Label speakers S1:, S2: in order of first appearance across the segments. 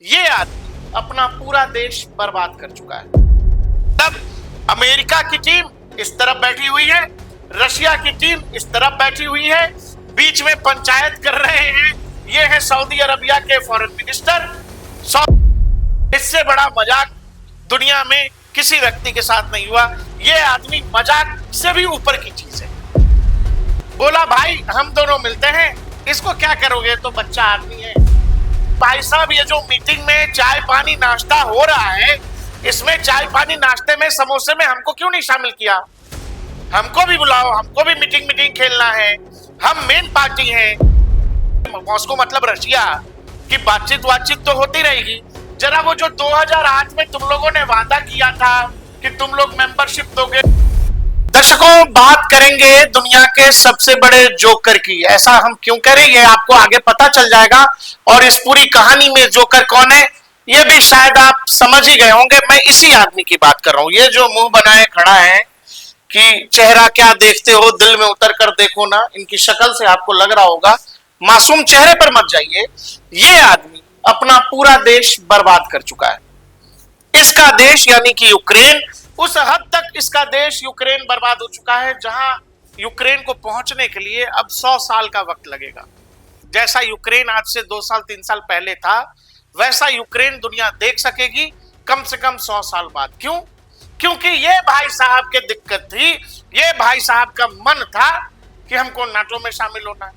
S1: ये आदमी अपना पूरा देश बर्बाद कर चुका है। तब अमेरिका की टीम इस तरफ बैठी हुई है, रशिया की टीम इस तरफ बैठी हुई है, बीच में पंचायत कर रहे हैं ये है सऊदी अरबिया के फॉरेन मिनिस्टर। इससे बड़ा मजाक दुनिया में किसी व्यक्ति के साथ नहीं हुआ। ये आदमी मजाक से भी ऊपर की चीज है। बोला भाई हम दोनों मिलते हैं, इसको क्या करोगे, तो बच्चा आदमी है। भाई साहब ये जो मीटिंग में चाय पानी नाश्ता हो रहा है, इसमें चाय पानी नाश्ते में समोसे में हमको क्यों नहीं शामिल किया? हमको भी बुलाओ, हमको भी मीटिंग खेलना है। हम मेन पार्टी हैं। मॉस्को मतलब रशिया की बातचीत तो होती रहेगी। जरा वो जो 2008 में तुम लोगों ने वादा किया था कि तुम लोग मेंबरशिप दोगे। दर्शकों, बात करेंगे दुनिया के सबसे बड़े जोकर की। ऐसा हम क्यों करें ये आपको आगे पता चल जाएगा। और इस पूरी कहानी में जोकर कौन है ये भी शायद आप समझ ही गए होंगे। मैं इसी आदमी की बात कर रहा हूं। ये जो मुंह बनाए खड़ा है कि चेहरा क्या देखते हो, दिल में उतर कर देखो ना। इनकी शक्ल से आपको लग रहा होगा, मासूम चेहरे पर मत जाइए। ये आदमी अपना पूरा देश बर्बाद कर चुका है। इसका देश यानी कि यूक्रेन, उस हद तक इसका देश यूक्रेन बर्बाद हो चुका है जहां यूक्रेन को पहुंचने के लिए अब 100 साल का वक्त लगेगा। जैसा यूक्रेन आज से 2 साल 3 साल पहले था, वैसा यूक्रेन दुनिया देख सकेगी कम से कम 100 साल बाद। क्यों? क्योंकि ये भाई साहब की दिक्कत थी। ये भाई साहब का मन था कि हमको नाटो में शामिल होना है,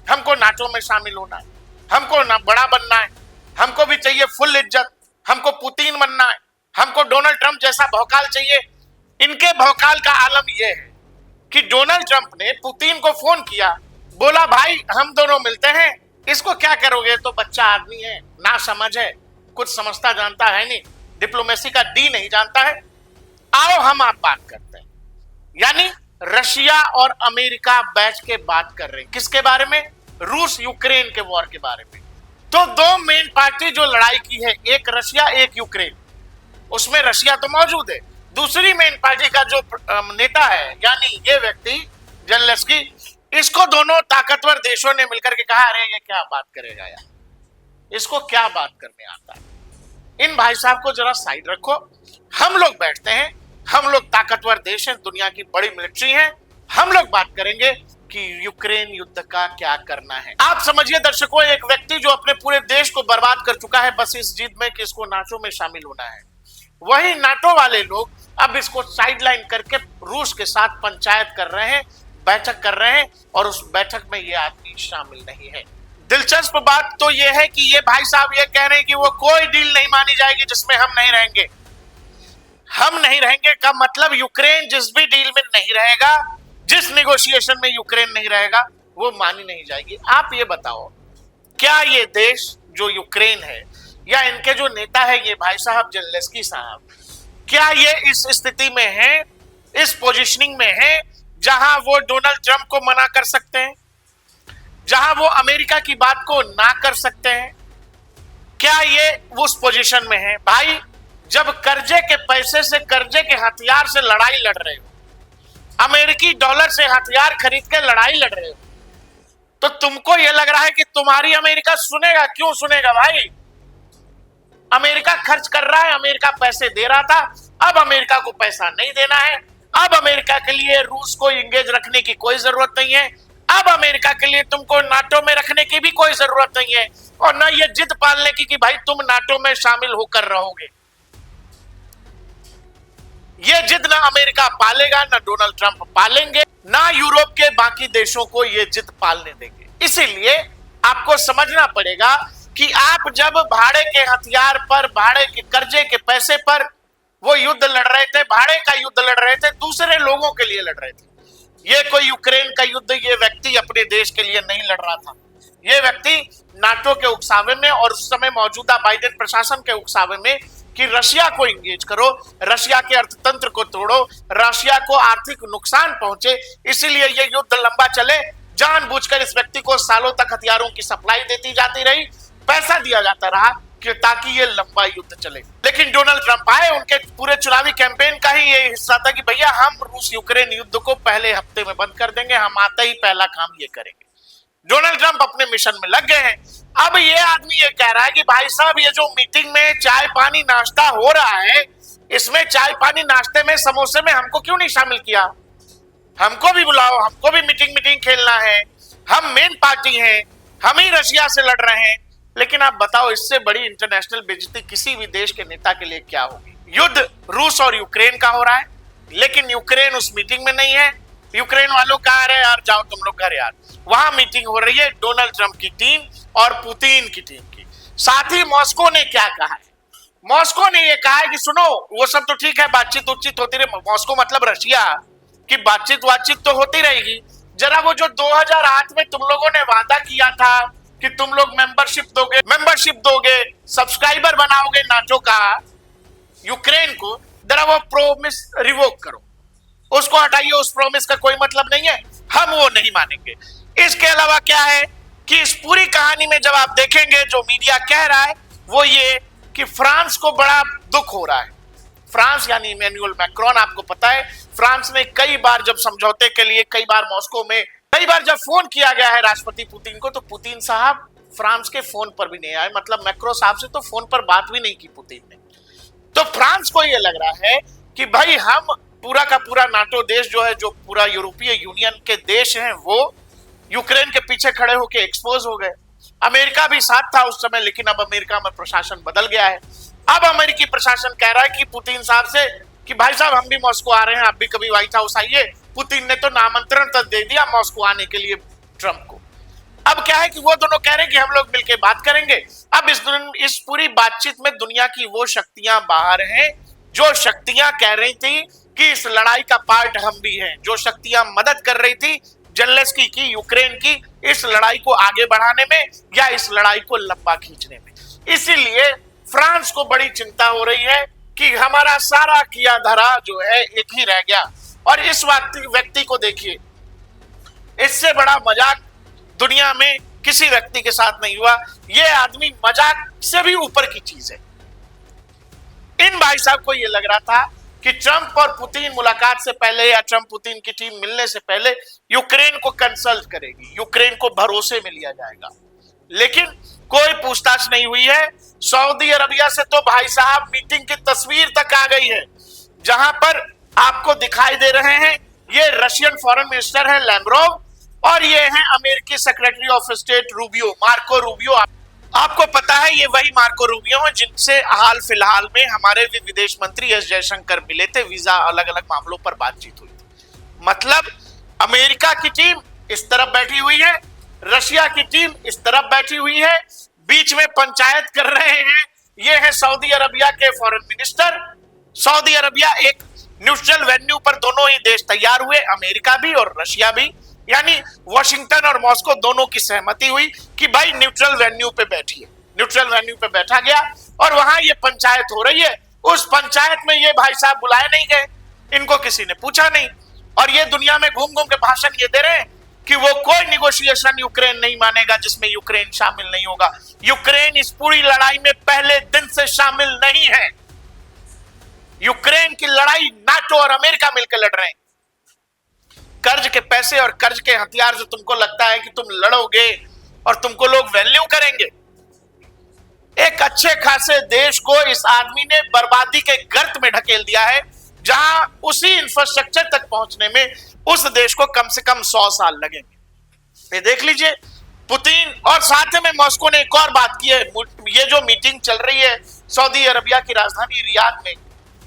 S1: हमको नाटो में शामिल होना है, हमको ना बड़ा बनना है, हमको भी चाहिए फुल इज्जत, हमको पुतिन बनना है, हमको डोनाल्ड ट्रंप जैसा भौकाल चाहिए। इनके भौकाल का आलम यह है कि डोनाल्ड ट्रंप ने पुतिन को फोन किया, बोला भाई हम दोनों मिलते हैं, इसको क्या करोगे, तो बच्चा आदमी है, ना समझ है, कुछ समझता जानता है नहीं, डिप्लोमेसी का डी नहीं जानता है। आओ हम आप बात करते हैं। यानी रशिया और अमेरिका बैठ के बात कर रहे हैं किसके बारे में? रूस यूक्रेन के वॉर के बारे में। तो दो मेन पार्टी जो लड़ाई की है, एक रशिया एक यूक्रेन, उसमें रशिया तो मौजूद है। दूसरी मेन पार्टी का जो नेता है यानी ये व्यक्ति जेलेंस्की, इसको दोनों ताकतवर देशों ने मिलकर के कहा अरे ये क्या बात करेगा यार, इसको क्या बात करने आता है। इन भाई साहब को जरा साइड रखो, हम लोग बैठते हैं, हम लोग ताकतवर देश हैं, दुनिया की बड़ी मिलिट्री है, हम लोग बात करेंगे कि यूक्रेन युद्ध का क्या करना है। आप समझिए दर्शकों, एक व्यक्ति जो अपने पूरे देश को बर्बाद कर चुका है बस इस जिद में कि इसको नाटो में शामिल होना है, वही नाटो वाले लोग अब इसको साइडलाइन करके रूस के साथ पंचायत कर रहे हैं, बैठक कर रहे हैं, और उस बैठक में ये आदमी शामिल नहीं है। दिलचस्प बात तो ये है कि ये भाई साहब ये कह रहे हैं कि वो कोई डील नहीं मानी जाएगी जिसमें हम नहीं रहेंगे। हम नहीं रहेंगे का मतलब यूक्रेन जिस भी डील में नहीं रहेगा, जिस नेगोशिएशन में यूक्रेन नहीं रहेगा, वो मानी नहीं जाएगी। आप ये बताओ, क्या ये देश जो यूक्रेन है या इनके जो नेता है ये भाई साहब जेलेंस्की साहब, क्या ये इस स्थिति में है, इस पोजीशनिंग में है जहां वो डोनाल्ड ट्रंप को मना कर सकते हैं, जहां वो अमेरिका की बात को ना कर सकते हैं? क्या ये उस पोजीशन में है? भाई जब कर्जे के पैसे से, कर्जे के हथियार से लड़ाई लड़ रहे हो, अमेरिकी डॉलर से हथियार खरीद के लड़ाई लड़ रहे हो, तो तुमको ये लग रहा है कि तुम्हारी अमेरिका सुनेगा? क्यों सुनेगा भाई? अमेरिका खर्च कर रहा है, अमेरिका पैसे दे रहा था, अब अमेरिका को पैसा नहीं देना है। अब अमेरिका के लिए रूस को इंगेज रखने की कोई जरूरत नहीं है। अब अमेरिका के लिए तुमको नाटो में रखने की भी कोई जरूरत नहीं है, और ना ये जिद पालने की कि भाई तुम नाटो में शामिल होकर रहोगे। ये जिद ना अमेरिका पालेगा, ना डोनाल्ड ट्रंप पालेंगे, ना यूरोप के बाकी देशों को ये जिद पालने देंगे। इसीलिए आपको समझना पड़ेगा कि आप जब भाड़े के हथियार पर, भाड़े के कर्जे के पैसे पर वो युद्ध लड़ रहे थे, भाड़े का युद्ध लड़ रहे थे, दूसरे लोगों के लिए लड़ रहे थे। ये कोई यूक्रेन का युद्ध ये व्यक्ति अपने देश के लिए नहीं लड़ रहा था। ये व्यक्ति नाटो के उकसावे में और उस समय मौजूदा बाइडेन प्रशासन के उकसावे में कि रशिया को इंगेज करो, रशिया के अर्थतंत्र को तोड़ो, रशिया को आर्थिक नुकसान पहुंचे, इसीलिए ये युद्ध लंबा चले, जानबूझकर इस व्यक्ति को सालों तक हथियारों की सप्लाई देती जाती रही, पैसा दिया जाता रहा कि ताकि ये लंबा युद्ध चले। लेकिन डोनाल्ड ट्रंप आए, उनके पूरे चुनावी कैंपेन का ही ये हिस्सा था कि भैया हम रूस यूक्रेन युद्ध को पहले हफ्ते में बंद कर देंगे, हम आते ही पहला काम ये करेंगे। डोनाल्ड ट्रंप अपने मिशन में लग गए हैं। अब ये आदमी ये कह रहा है कि भाई साहब ये जो मीटिंग में चाय पानी नाश्ता हो रहा है, इसमें चाय पानी नाश्ते में समोसे में हमको क्यों नहीं शामिल किया? हमको भी बुलाओ, हमको भी मीटिंग खेलना है, हम मेन पार्टी हैं, हम ही रशिया से लड़ रहे हैं। लेकिन आप बताओ, इससे बड़ी इंटरनेशनल बेइज्जती किसी भी देश के नेता के लिए क्या होगी? युद्ध रूस और यूक्रेन का हो रहा है, लेकिन यूक्रेन उस मीटिंग में नहीं है। यूक्रेन वालों का अरे यार जाओ तुम लोग घर यार। वहां मीटिंग हो रही है डोनाल्ड ट्रंप की टीम और पुतिन की टीम की। साथ ही मॉस्को ने क्या कहा है? मॉस्को ने ये कहा है कि सुनो, वो सब तो ठीक है, बातचीत होती रहे। मॉस्को मतलब रशिया की बातचीत तो होती रहेगी। जरा वो जो 2008 में तुम लोगों ने वादा किया था कि तुम लोग मेंबरशिप दोगे, सब्सक्राइबर बनाओगे नाटो का यूक्रेन को, जरा वो प्रोमिस रिवोक करो, उसको हटाइए। उस प्रॉमिस का कोई मतलब नहीं है, हम वो नहीं मानेंगे। इसके अलावा क्या है कि इस पूरी कहानी में जब आप देखेंगे जो मीडिया कह रहा है वो ये कि फ्रांस को बड़ा दुख हो रहा है। फ्रांस यानी इमैनुअल मैक्रोन, आपको पता है फ्रांस ने कई बार जब समझौते के लिए, कई बार मॉस्को में, कई बार जब फोन किया गया है राष्ट्रपति पुतिन को, तो पुतिन साहब फ्रांस के फोन पर भी नहीं आए। मतलब मैक्रो साहब से तो फोन पर बात भी नहीं की पुतिन ने। तो फ्रांस को ये लग रहा है कि भाई हम पूरा का पूरा नाटो देश जो है, जो पूरा यूरोपीय यूनियन के देश हैं, वो यूक्रेन के पीछे खड़े होकर एक्सपोज हो गए। अमेरिका भी साथ था उस समय, लेकिन अब अमेरिका में प्रशासन बदल गया है। अब अमेरिकी प्रशासन कह रहा है कि पुतिन साहब से कि भाई साहब हम भी मॉस्को आ रहे हैं, आप भी कभी व्हाइट हाउस आइए। पुतिन ने तो नामंत्रण तक दे दिया मॉस्को आने के लिए ट्रंप को। अब क्या है कि वो दोनों कह रहे हैं कि हम लोग मिलकर बात करेंगे। अब इस पूरी बातचीत में दुनिया की वो शक्तियां बाहर हैं जो शक्तियां कह रही थी कि इस लड़ाई का पार्ट हम भी हैं, जो शक्तियां मदद कर रही थी जेलेंस्की की, यूक्रेन की, इस लड़ाई को आगे बढ़ाने में या इस लड़ाई को लंबा खींचने में। इसीलिए फ्रांस को बड़ी चिंता हो रही है कि हमारा सारा किया धरा जो है एक ही रह गया। और इस व्यक्ति को देखिए, इससे बड़ा मजाक दुनिया में किसी व्यक्ति के साथ नहीं हुआ। ये आदमी मजाक से भी ऊपर की चीज है। इन भाई साहब को ये लग रहा था कि ट्रंप और पुतिन मुलाकात से पहले या ट्रंप पुतिन की टीम मिलने से पहले यूक्रेन को कंसल्ट करेगी, यूक्रेन को भरोसे में लिया जाएगा। लेकिन कोई पूछताछ नहीं हुई है। सऊदी अरबिया से तो भाई साहब मीटिंग की तस्वीर तक आ गई है, जहां पर आपको दिखाई दे रहे हैं ये रशियन फॉरेन मिनिस्टर है लैवरोव और ये है अमेरिकी secretary of state Rubio, Marco Rubio. आपको पता है ये वही मार्को रूबियो हैं जिनसे हाल फिलहाल में हमारे विदेश मंत्री एस जयशंकर मिले थे, वीजा अलग अलग मामलों पर बातचीत हुई थी। मतलब अमेरिका की टीम इस तरफ बैठी हुई है, रशिया की टीम इस तरफ बैठी हुई है, बीच में पंचायत कर रहे हैं ये है सऊदी अरबिया के फॉरेन मिनिस्टर। सऊदी अरबिया एक न्यूट्रल वेन्यू पर दोनों ही देश तैयार हुए, अमेरिका भी और रशिया भी, यानी वॉशिंगटन और मॉस्को दोनों की सहमति हुई कि भाई न्यूट्रल वेन्यू पे बैठिए। न्यूट्रल वेन्यू पे बैठा गया और वहां ये पंचायत हो रही है। उस पंचायत में ये भाई साहब बुलाए नहीं गए, इनको किसी ने पूछा नहीं, और ये दुनिया में घूम घूम के भाषण ये दे रहे हैं कि वो कोई निगोशिएशन यूक्रेन नहीं मानेगा जिसमें यूक्रेन शामिल नहीं होगा। यूक्रेन इस पूरी लड़ाई में पहले दिन से शामिल नहीं है। यूक्रेन की लड़ाई नाटो और अमेरिका मिलकर लड़ रहे हैं। कर्ज के पैसे और कर्ज के हथियार से तुमको लगता है कि तुम लड़ोगे और तुमको लोग वैल्यू करेंगे? एक अच्छे खासे देश को इस आदमी ने बर्बादी के गर्त में ढकेल दिया है, जहां उसी इंफ्रास्ट्रक्चर तक पहुंचने में उस देश को कम से कम 100 साल लगेंगे। ये देख लीजिए पुतिन। और साथ में मॉस्को ने एक और बात की है, ये जो मीटिंग चल रही है सऊदी अरबिया की राजधानी रियाद में,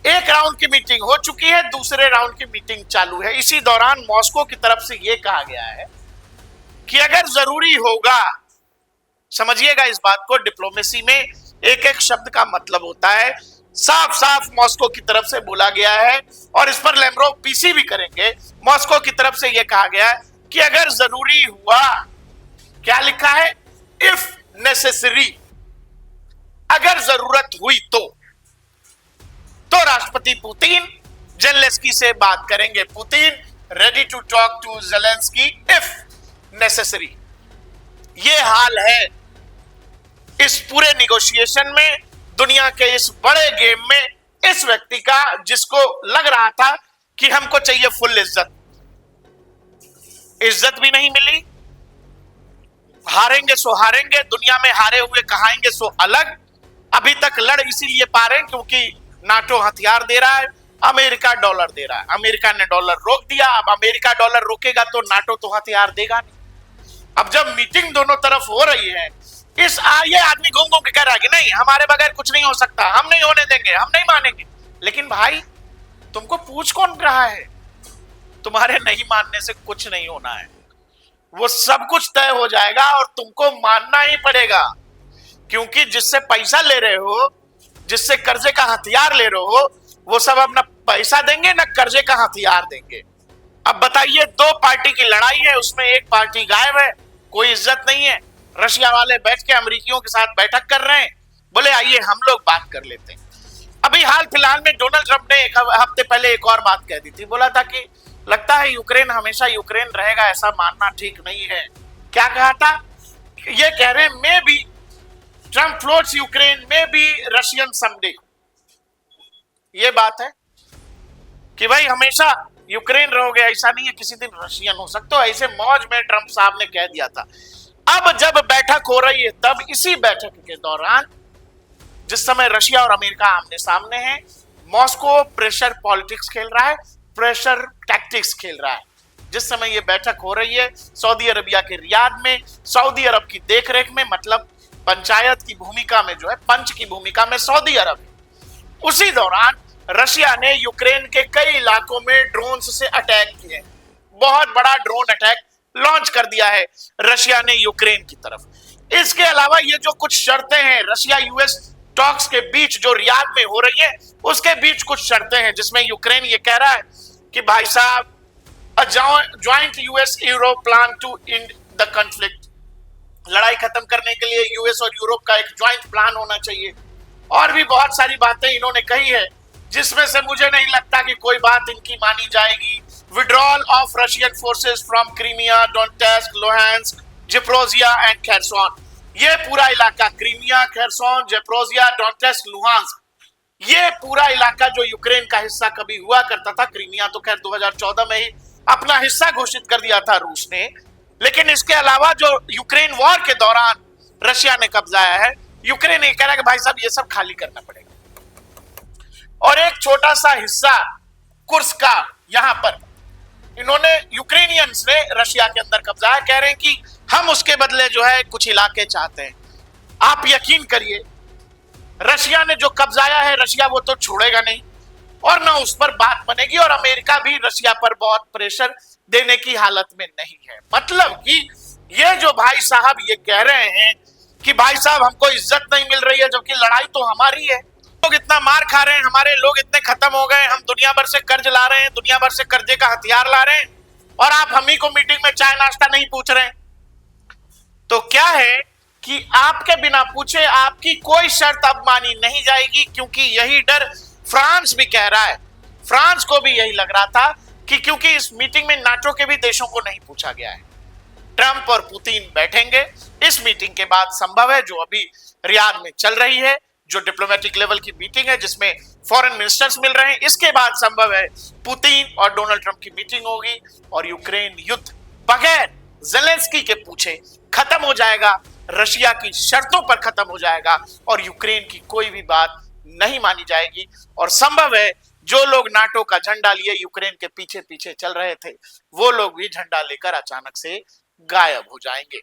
S1: एक राउंड की मीटिंग हो चुकी है, दूसरे राउंड की मीटिंग चालू है। इसी दौरान मॉस्को की तरफ से यह कहा गया है कि अगर जरूरी होगा, समझिएगा इस बात को, डिप्लोमेसी में एक एक शब्द का मतलब होता है। साफ साफ मॉस्को की तरफ से बोला गया है और इस पर लैवरोव पीसी भी करेंगे। मॉस्को की तरफ से यह कहा गया है कि अगर जरूरी हुआ, क्या लिखा है, इफ नेसेसरी, अगर जरूरत हुई तो राष्ट्रपति पुतिन जेलेंस्की से बात करेंगे। Putin ready to talk to Zelensky if necessary. ये हाल है इस पूरे निगोशिएशन में, दुनिया के इस बड़े गेम में, इस व्यक्ति का जिसको लग रहा था कि हमको चाहिए फुल इज्जत। इज्जत भी नहीं मिली, हारेंगे सो हारेंगे, दुनिया में हारे हुए कहाएंगे सो अलग। अभी तक लड़ इसीलिए पा रहे हैं क्योंकि नाटो हथियार दे रहा है, अमेरिका डॉलर दे रहा है। अमेरिका ने डॉलर रोक दिया, अब अमेरिका डॉलर रोकेगा तो नाटो तो हथियार देगा नहीं। अब जब मीटिंग दोनों तरफ हो रही है, ये आदमी घूम घूम के कह रहा है कि नहीं, हमारे बगैर कुछ नहीं हो सकता, हम नहीं होने देंगे, हम नहीं मानेंगे। लेकिन भाई, तुमको पूछ कौन रहा है? तुम्हारे नहीं मानने से कुछ नहीं होना है, वो सब कुछ तय हो जाएगा और तुमको मानना ही पड़ेगा। क्योंकि जिससे पैसा ले रहे हो, जिससे कर्जे का हथियार ले रहे हो, वो सब अब ना पैसा देंगे ना कर्जे का हथियार देंगे। अब बताइए, दो पार्टी की लड़ाई है, उसमें एक पार्टी गायब है, कोई इज्जत नहीं है। रशिया वाले बैठ के अमेरिकियों के साथ बैठक कर रहे हैं, बोले आइए हम लोग बात कर लेते हैं। अभी हाल फिलहाल में डोनाल्ड ट्रंप ने एक हफ्ते पहले एक और बात कह दी थी, बोला था कि लगता है यूक्रेन हमेशा यूक्रेन रहेगा, ऐसा मानना ठीक नहीं है। क्या कहा था? ये कह रहे हैं may be Trump floats Ukraine में बी रशियन समडे। ये बात है कि भाई हमेशा यूक्रेन रहोगे, ऐसा नहीं है, किसी दिन रशियन हो सकते हो, ऐसे मौज में ट्रंप साहब ने कह दिया था। अब जब बैठक हो रही है, तब इसी बैठक के दौरान जिस समय रशिया और अमेरिका आमने सामने हैं, मॉस्को प्रेशर पॉलिटिक्स खेल रहा है, प्रेशर टैक्टिक्स खेल रहा है। जिस समय ये बैठक हो रही है सऊदी अरबिया के रियाद में, सऊदी अरब की देखरेख में, मतलब पंचायत की भूमिका में, जो है पंच की भूमिका में सऊदी अरब है। उसी दौरान रशिया ने यूक्रेन के कई इलाकों में ड्रोन से अटैक किए, बहुत बड़ा ड्रोन अटैक लॉन्च कर दिया है रशिया ने यूक्रेन की तरफ। इसके अलावा ये जो कुछ शर्तें हैं रशिया यूएस टॉक्स के बीच जो रियाद में हो रही है, उसके बीच कुछ शर्तें हैं जिसमें यूक्रेन ये कह रहा है कि भाई साहब, joint US Europe plan to end the conflict, लड़ाई खत्म करने के लिए यूएस और यूरोप का एक ज्वाइंट प्लान होना चाहिए। और भी बहुत सारी बातें इन्होंने कही है, जिसमें से मुझे नहीं लगता कि कोई बात इनकी मानी जाएगी। Withdrawal of Russian forces from Crimea, Donetsk, Luhansk, Zaporizhzhia and Kherson, ये पूरा इलाका, Crimea, Kherson, Zaporizhzhia, Donetsk, Luhansk, ये पूरा इलाका जो यूक्रेन का हिस्सा कभी हुआ करता था। क्रीमिया तो खैर 2014 में ही अपना हिस्सा घोषित कर दिया था रूस ने, लेकिन इसके अलावा जो यूक्रेन वॉर के दौरान रशिया ने कब्जाया है, यूक्रेन ये कह रहा है कि भाई साहब ये सब खाली करना पड़ेगा। और एक छोटा सा हिस्सा कुर्स्क का, यहां पर इन्होंने, यूक्रेनियंस ने रशिया के अंदर कब्जा, कह रहे हैं कि हम उसके बदले जो है कुछ इलाके चाहते हैं। आप यकीन करिए, रशिया ने जो कब्जाया है, रशिया वो तो छोड़ेगा नहीं और ना उस पर बात बनेगी, और अमेरिका भी रशिया पर बहुत प्रेशर देने की हालत में नहीं है। मतलब कि ये जो भाई साहब ये कह रहे हैं कि भाई साहब हमको इज्जत नहीं मिल रही है, जबकि लड़ाई तो हमारी है, लोग इतना मार खा रहे हैं, हमारे लोग इतने खत्म हो गए, हम दुनिया भर से कर्ज ला रहे हैं, दुनिया भर से कर्जे का हथियार ला रहे हैं, और आप हम ही को मीटिंग में चाय नाश्ता नहीं पूछ रहे हैं। तो क्या है कि आपके बिना पूछे आपकी कोई शर्त अब मानी नहीं जाएगी, क्योंकि यही डर फ्रांस भी कह रहा है। फ्रांस को भी यही लग रहा था कि क्योंकि इस मीटिंग में नाटो के भी देशों को नहीं पूछा गया है। ट्रंप और पुतिन बैठेंगे, इस मीटिंग के बाद संभव है, जो अभी रियाद में चल रही है, जो डिप्लोमेटिक लेवल की मीटिंग है जिसमें फॉरेन मिनिस्टर्स मिल रहे हैं, इसके बाद संभव है पुतिन और डोनाल्ड ट्रंप की मीटिंग होगी और यूक्रेन युद्ध बगैर ज़ेलेंस्की के पूछे खत्म हो जाएगा, रशिया की शर्तों पर खत्म हो जाएगा और यूक्रेन की कोई भी बात नहीं मानी जाएगी। और संभव है जो लोग नाटो का झंडा लिए यूक्रेन के पीछे पीछे चल रहे थे, वो लोग भी झंडा लेकर अचानक से गायब हो जाएंगे।